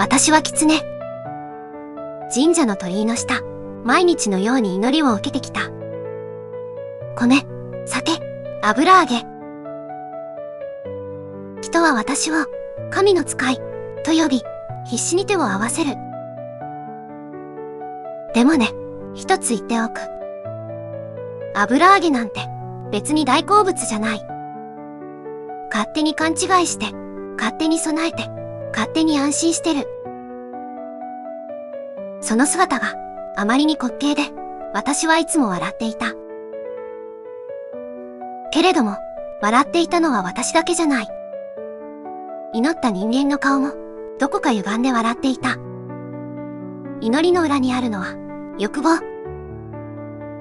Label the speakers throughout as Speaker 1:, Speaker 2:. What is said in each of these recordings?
Speaker 1: 私は狐。神社の鳥居の下、毎日のように祈りを受けてきた。米、酒、油揚げ。人は私を神の使いと呼び、必死に手を合わせる。でもね、一つ言っておく。油揚げなんて別に大好物じゃない。勝手に勘違いして、勝手に備えて、勝手に安心してる。その姿があまりに滑稽で、私はいつも笑っていた。けれども、笑っていたのは私だけじゃない。祈った人間の顔も、どこか歪んで笑っていた。祈りの裏にあるのは、欲望。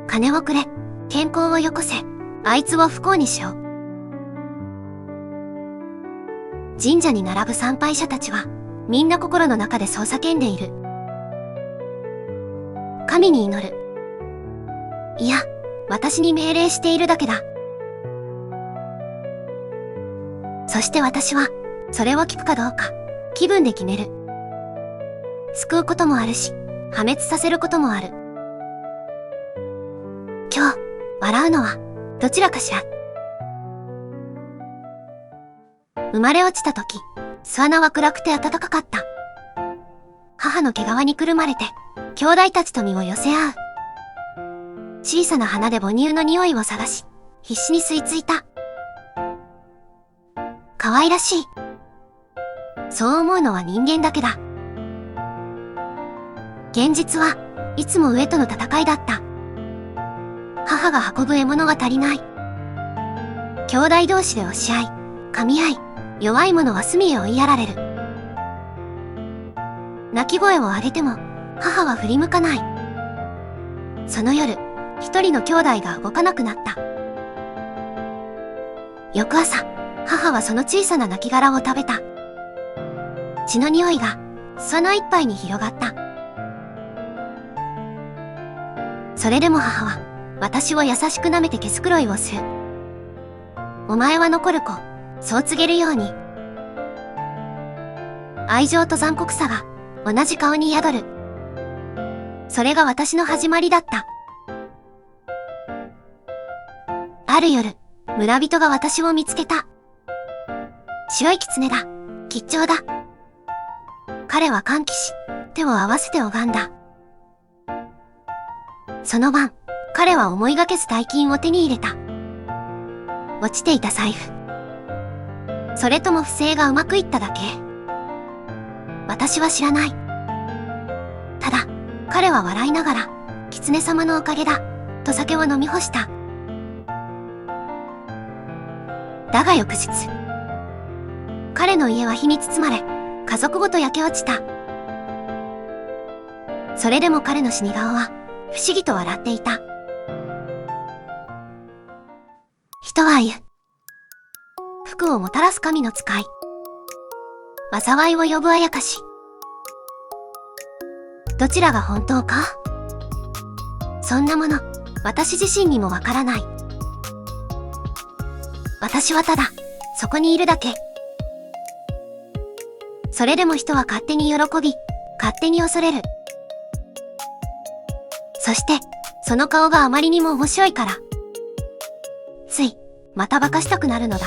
Speaker 1: 金をくれ、健康をよこせ、あいつを不幸にしよう。神社に並ぶ参拝者たちは、みんな心の中でそう叫んでいる。神に祈る。いや、私に命令しているだけだ。そして私は、それを聞くかどうか、気分で決める。救うこともあるし、破滅させることもある。今日、笑うのは、どちらかしら。生まれ落ちた時、巣穴は暗くて暖かかった。母の毛皮にくるまれて、兄弟たちと身を寄せ合う。小さな花で母乳の匂いを探し、必死に吸い付いた。可愛らしい。そう思うのは人間だけだ。現実はいつも飢えとの戦いだった。母が運ぶ獲物が足りない。兄弟同士で押し合い、噛み合い、弱い者は隅へ追いやられる。泣き声を上げても、母は振り向かない。その夜、一人の兄弟が動かなくなった。翌朝、母はその小さな亡骸を食べた。血の匂いが巣穴一杯に広がった。それでも母は私を優しく舐めて毛づくろいをする。お前は残る子、そう告げるように。愛情と残酷さが同じ顔に宿る。それが私の始まりだった。ある夜、村人が私を見つけた。白い狐だ。吉兆だ。彼は歓喜し、手を合わせて拝んだ。その晩、彼は思いがけず大金を手に入れた。落ちていた財布。それとも不正がうまくいっただけ？私は知らない。ただ、彼は笑いながら、狐様のおかげだ、と酒を飲み干した。だが翌日、彼の家は火に包まれ、家族ごと焼け落ちた。それでも彼の死に顔は、不思議と笑っていた。人は言う。福をもたらす神の使い。災いを呼ぶあやかし。どちらが本当か？そんなもの、私自身にもわからない。私はただ、そこにいるだけ。それでも人は勝手に喜び、勝手に恐れる。そして、その顔があまりにも面白いから、つい、また化かしたくなるのだ。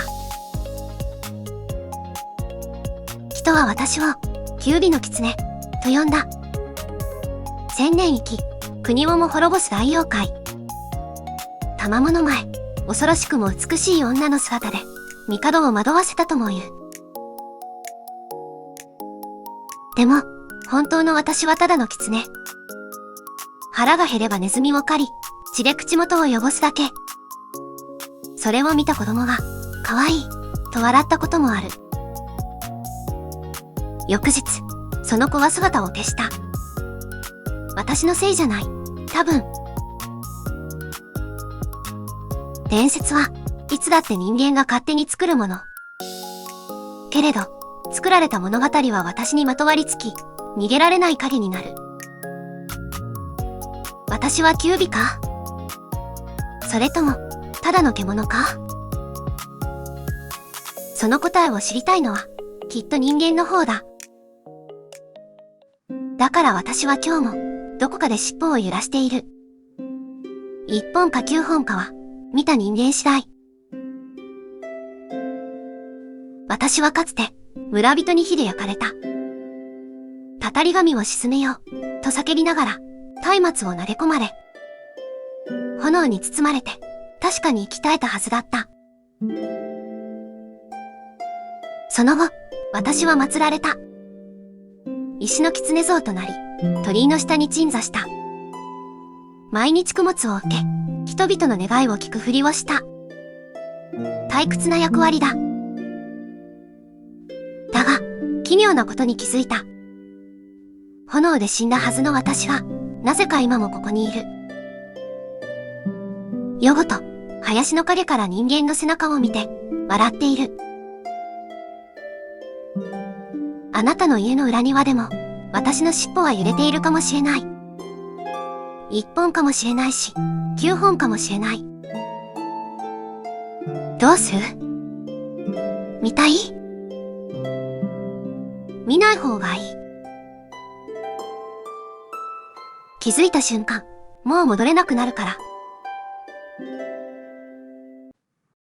Speaker 1: 人は私を、九尾の狐、と呼んだ。千年生き、国をも滅ぼす大妖怪。賜物前、恐ろしくも美しい女の姿で、帝を惑わせたとも言う。でも、本当の私はただの狐。腹が減ればネズミを狩り、血で口元を汚すだけ。それを見た子供が、可愛い、と笑ったこともある。翌日、その子は姿を消した。私のせいじゃない、多分。伝説はいつだって人間が勝手に作るもの。けれど、作られた物語は私にまとわりつき、逃げられない影になる。私は九尾か？それとも、ただの獣か？その答えを知りたいのは、きっと人間の方だ。だから私は今日も、どこかで尻尾を揺らしている。1本か9本かは、見た人間次第。私はかつて、村人に火で焼かれた。たたり神を鎮めよう、と叫びながら、松明を投げ込まれ、炎に包まれて、確かに生き絶えたはずだった。その後、私は祀られた。石の狐像となり、鳥居の下に鎮座した。毎日供物を受け、人々の願いを聞くふりをした。退屈な役割だ。だが、奇妙なことに気づいた。炎で死んだはずの私は、なぜか今もここにいる。夜ごと、林の陰から人間の背中を見て、笑っている。あなたの家の裏庭でも、私の尻尾は揺れているかもしれない。1本かもしれないし、9本かもしれない。どうする？見たい？見ない方がいい。気づいた瞬間、もう戻れなくなるから。